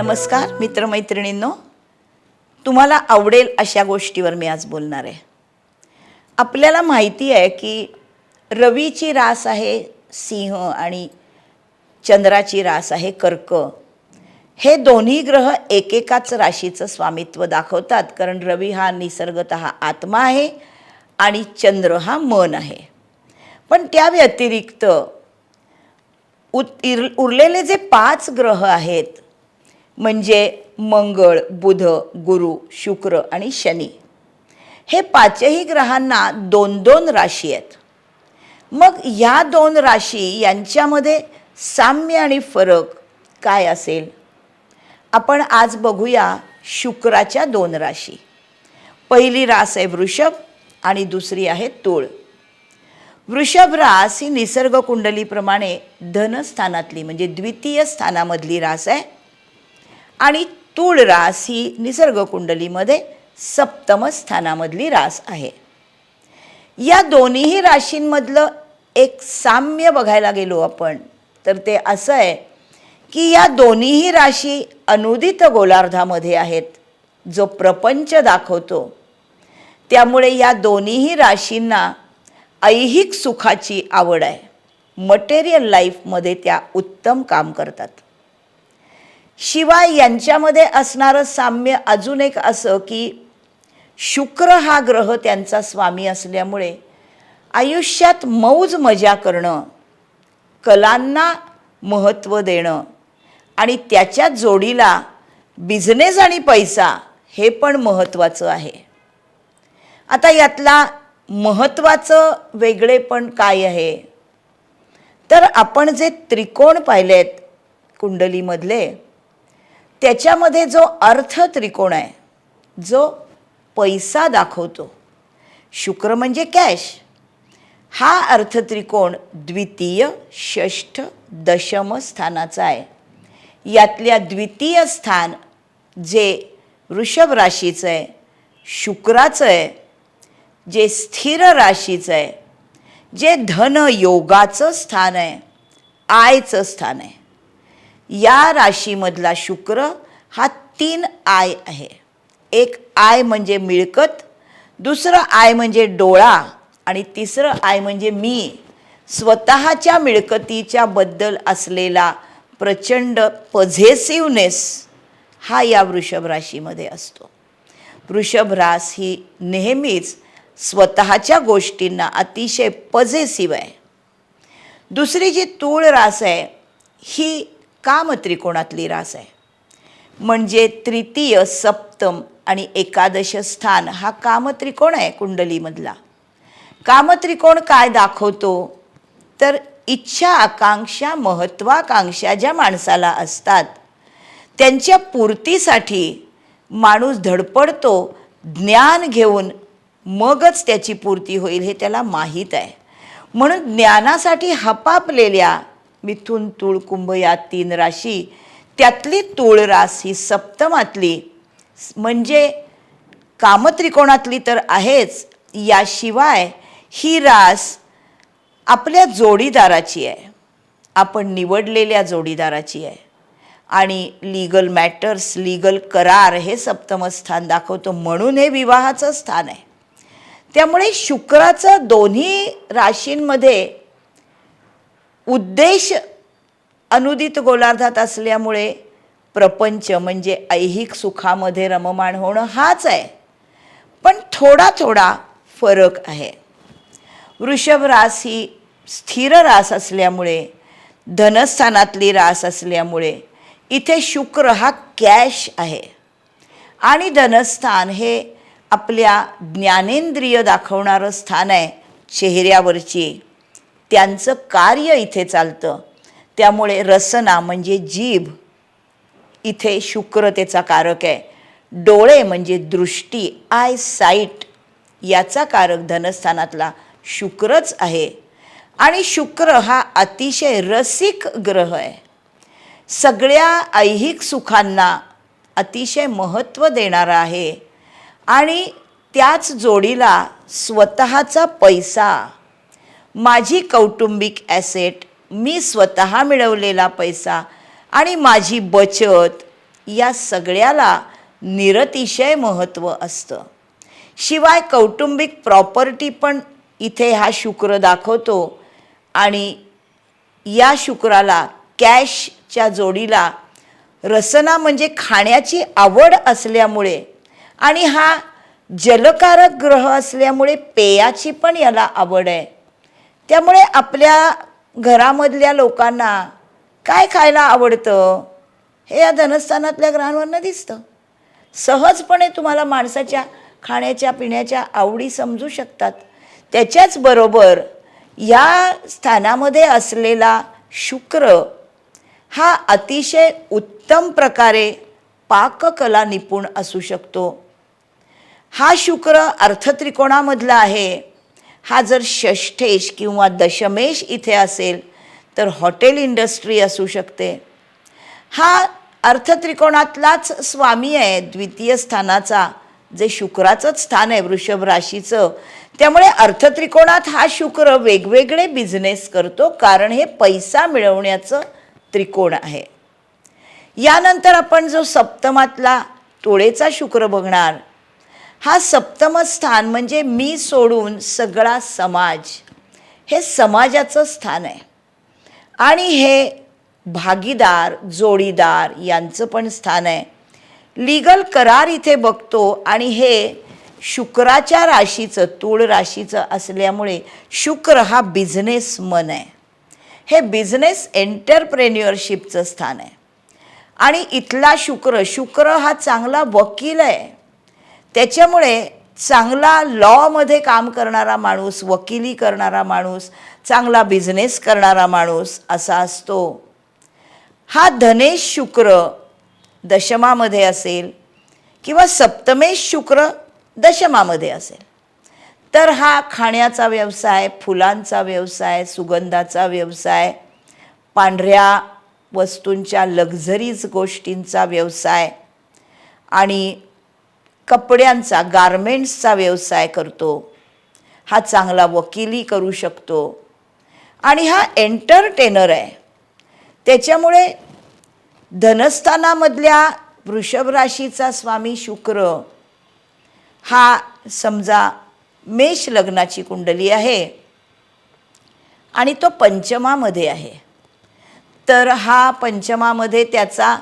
नमस्कार मित्रमैत्रिणींनो, तुम्हाला आवडेल अशा गोष्टीवर मी आज बोलणार आहे. आपल्याला माहिती आहे की रवीची रास आहे सिंह आणि चंद्राची रास आहे कर्क. हे दोन्ही ग्रह एकेकाच राशीचं स्वामित्व दाखवतात, कारण रवी हा निसर्गतः आत्मा आहे आणि चंद्र हा मन आहे. पण त्या व्यतिरिक्त उरलेले जे 5 ग्रह आहेत, म्हणजे मंगळ, बुध, गुरु, शुक्र आणि शनी, हे 5ही ग्रहांना 2-2 राशी आहेत. मग ह्या 2 राशी यांच्यामध्ये साम्य आणि फरक काय असेल? आपण आज बघूया शुक्राच्या 2 राशी. पहिली रास आहे वृषभ आणि दुसरी आहे तूळ. वृषभ रास ही निसर्ग कुंडलीप्रमाणे धनस्थानातली म्हणजे द्वितीय स्थानामधली रास आहे आणि तूळ रास ही निसर्ग कुंडलीमध्ये सप्तम स्थानामधली रास आहे. या दोन्ही राशींमधलं एक साम्य बघायला गेलो आपण तर ते असं आहे की या दोन्ही राशी अनुदित गोलार्धामध्ये आहेत, जो प्रपंच दाखवतो. त्यामुळे या दोन्ही राशींना ऐहिक सुखाची आवड आहे. मटेरियल लाईफमध्ये त्या उत्तम काम करतात. शिवाय यांच्यामध्ये असणारं साम्य अजून एक असं की शुक्र हा ग्रह त्यांचा स्वामी असल्यामुळे आयुष्यात मौज मजा करणं, कलांना महत्त्व देणं आणि त्याच्या जोडीला बिझनेस आणि पैसा हे पण महत्त्वाचं आहे. आता यातला महत्त्वाचं वेगळेपण काय आहे? तर आपण जे त्रिकोण पाहिलेत कुंडलीमधले, त्याच्यामध्ये जो अर्थ त्रिकोण आहे, जो पैसा दाखवतो, शुक्र म्हणजे कॅश, हा अर्थ त्रिकोण द्वितीय, षष्ठ, दशम स्थानाचा आहे. यातल्या द्वितीय स्थान जे वृषभ राशीचं आहे, शुक्राचं आहे, जे स्थिर राशीचं आहे, जे धन योगाचं स्थान आहे, आयचं स्थान आहे. या राशीमधला शुक्र हा 3 आय आहे. एक आय म्हणजे मिळकत, दुसरं आय म्हणजे डोळा आणि तिसरं आय म्हणजे मी. स्वतःच्या मिळकतीच्या बद्दल असलेला प्रचंड पॉझेसिव्हनेस हा या वृषभ राशीमध्ये असतो. वृषभ रास ही नेहमीच स्वतःच्या गोष्टींना अतिशय पॉझेसिव्ह आहे. दुसरी जी तूळ रास आहे ही कामत्रिकोणातली रास आहे. म्हणजे तृतीय, सप्तम आणि एकादश स्थान हा कामत्रिकोण आहे कुंडलीमधला. कामत्रिकोण काय दाखवतो? तर इच्छा, आकांक्षा, महत्त्वाकांक्षा ज्या माणसाला असतात त्यांच्या पूर्तीसाठी माणूस धडपडतो. ज्ञान घेऊन मगच त्याची पूर्ती होईल हे त्याला माहीत आहे. म्हणून ज्ञानासाठी हपापलेल्या मिथुन, तूळ, कुंभ या 3 राशी, त्यातली तूळ रास ही सप्तमातली म्हणजे कामत्रिकोणातली तर आहेच, याशिवाय ही रास आपल्या जोडीदाराची आहे, आपण निवडलेल्या जोडीदाराची आहे. आणि लीगल मॅटर्स, लीगल करार हे सप्तम स्थान दाखवतो, म्हणून हे विवाहाचं स्थान आहे. त्यामुळे शुक्राचं दोन्ही राशींमध्ये उद्देश अनुदित गोलार्धात असल्यामुळे प्रपंच म्हणजे ऐहिक सुखामध्ये रममाण होणं हाच आहे. पण थोडा थोडा फरक आहे. वृषभ रास ही स्थिर रास असल्यामुळे, धनस्थानातली रास असल्यामुळे इथे शुक्र हा कॅश आहे आणि धनस्थान हे आपल्या ज्ञानेंद्रिय दाखवणारं स्थान आहे, चेहऱ्यावरची. त्यांचं कार्य इथे चालतं. त्यामुळे रसना म्हणजे जीभ, इथे शुक्र त्याचा कारक आहे. डोळे म्हणजे दृष्टी, आय साईट, याचा कारक धनस्थानातला शुक्रच आहे. आणि शुक्र हा अतिशय रसिक ग्रह आहे. सगळ्या ऐहिक सुखांना अतिशय महत्त्व देणारा आहे आणि त्याच जोडीला स्वतःचा पैसा, माझी कौटुंबिक ॲसेट, मी स्वतः मिळवलेला पैसा आणि माझी बचत या सगळ्याला निरतिशय महत्त्व असतं. शिवाय कौटुंबिक प्रॉपर्टी पण इथे हा शुक्र दाखवतो आणि या शुक्राला कॅशच्या जोडीला रसना म्हणजे खाण्याची आवड असल्यामुळे आणि हा जलकारक ग्रह असल्यामुळे पेयाची पण याला आवड आहे. त्यामुळे आपल्या घरामधल्या लोकांना काय खायला आवडतं हे या धनस्थानातल्या ग्रहांवरनं दिसतं. सहजपणे तुम्हाला माणसाच्या खाण्याच्या पिण्याच्या आवडी समजू शकतात. त्याच्याचबरोबर या स्थानामध्ये असलेला शुक्र हा अतिशय उत्तम प्रकारे पाककला निपुण असू शकतो. हा शुक्र अर्थत्रिकोणामधला आहे. हा जर षष्ठेश किंवा दशमेश इथे असेल तर हॉटेल इंडस्ट्री असू शकते. हा अर्थत्रिकोणातलाच स्वामी आहे द्वितीय स्थानाचा, जे शुक्राचंच स्थान आहे वृषभ राशीचं. त्यामुळे अर्थत्रिकोणात हा शुक्र वेगवेगळे बिझनेस करतो, कारण हे पैसा मिळवण्याचं त्रिकोण आहे. यानंतर आपण जो सप्तमातला तुळेचा शुक्र बघणार, हा सप्तम स्थान म्हणजे मी सोडून सगळा समाज, हे समाजाचं स्थान आहे. आणि हे भागीदार जोडीदार यांचं पण स्थान आहे. लीगल करार इथे बघतो आणि हे शुक्राच्या राशीचं तूळ राशीचं असल्यामुळे शुक्र हा बिझनेसमन आहे. हे बिझनेस एंटरप्रेन्युअरशिपचं स्थान आहे. आणि इथला शुक्र हा चांगला वकील आहे. त्याच्यामुळे चांगला लॉमध्ये काम करणारा माणूस, वकिली करणारा माणूस, चांगला बिझनेस करणारा माणूस असा असतो. हा धनेश शुक्र दशमामध्ये असेल किंवा सप्तमेश शुक्र दशमामध्ये असेल तर हा खाण्याचा व्यवसाय, फुलांचा व्यवसाय, सुगंधाचा व्यवसाय, पांढऱ्या वस्तूंच्या लक्झरीज गोष्टींचा व्यवसाय आणि कपड्यांचा गारमेंट्सचा व्यवसाय करतो. हा चांगला वकिली करू शकतो आणि हा एंटरटेनर आहे. त्याच्यामुळे धनस्थानामधल्या वृषभ राशीचा स्वामी शुक्र हा समजा मेष लग्नाची कुंडली आहे आणि तो पंचमामध्ये आहे, तर हा पंचमामध्ये त्याचा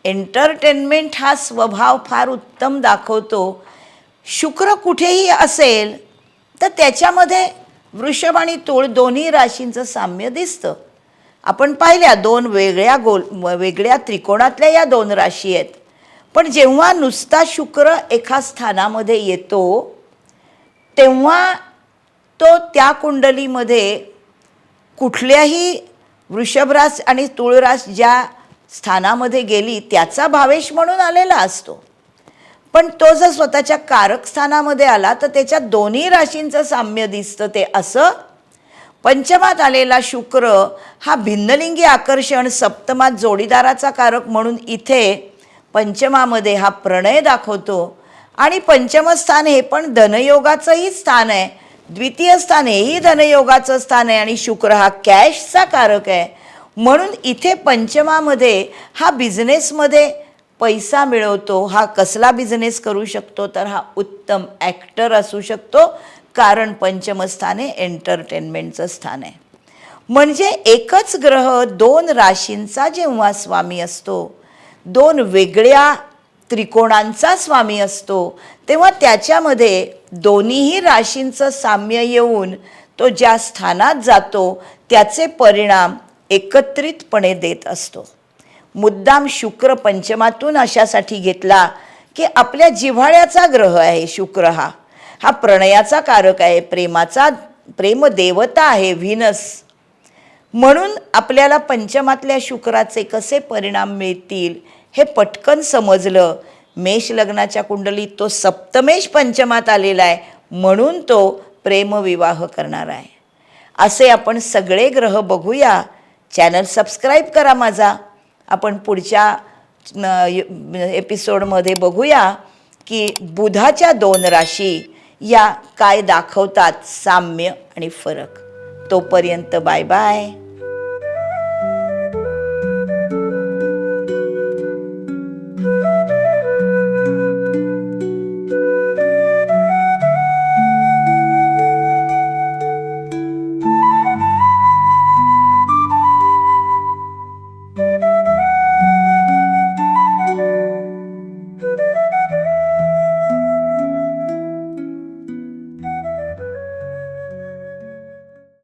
एंटरटेनमेंट हा स्वभाव फार उत्तम दाखवतो. शुक्र कुठेही असेल तर त्याच्यामध्ये वृषभ आणि तूळ दोन्ही राशींचं साम्य दिसतं. आपण पाहिल्या दोन वेगळ्या त्रिकोणातल्या या दोन राशी आहेत. पण जेव्हा नुसता शुक्र एका स्थानामध्ये येतो तेव्हा तो त्या कुंडलीमध्ये कुठल्याही वृषभ रास आणि तूळ रास ज्या स्थानामध्ये गेली त्याचा भावेश म्हणून आलेला असतो. पण तो जर स्वतःच्या कारक स्थानामध्ये आला तर त्याच्या दोन्ही राशींचं साम्य दिसतं. ते असं पंचमात आलेला शुक्र हा भिन्नलिंगी आकर्षण, सप्तमात जोडीदाराचा कारक म्हणून इथे पंचमामध्ये हा प्रणय दाखवतो. आणि पंचमस्थान हे पण धनयोगाचंही स्थान आहे. द्वितीय स्थान हेही धनयोगाचं स्थान आहे आणि शुक्र हा कॅशचा कारक आहे. म्हणून इथे पंचमामध्ये हा बिझनेसमध्ये पैसा मिळवतो. हा कसला बिझनेस करू शकतो तर हा उत्तम ॲक्टर असू शकतो, कारण पंचमस्थान हे एंटरटेनमेंटचं स्थान आहे. म्हणजे एकच ग्रह दोन राशींचा जेव्हा स्वामी असतो, दोन वेगळ्या त्रिकोणांचा स्वामी असतो, तेव्हा त्याच्यामध्ये दोन्हीही राशींचं साम्य येऊन तो ज्या स्थानात जातो त्याचे परिणाम एकत्रितपणे देत असतो. मुद्दाम शुक्र पंचमातून अशासाठी घेतला की आपल्या जिव्हाळ्याचा ग्रह आहे शुक्र. हा प्रणयाचा कारक आहे, प्रेमदेवता आहे व्हीनस. म्हणून आपल्याला पंचमातल्या शुक्राचे कसे परिणाम मिळतील हे पटकन समजलं. मेष लग्नाच्या कुंडलीत तो सप्तमेश पंचमात आलेला आहे म्हणून तो प्रेमविवाह करणार आहे. असे आपण सगळे ग्रह बघूया. चॅनल सबस्क्राईब करा माझा. आपण पुढच्या एपिसोडमध्ये बघूया की बुधाच्या दोन राशी या काय दाखवतात, साम्य आणि फरक. तोपर्यंत बाय बाय.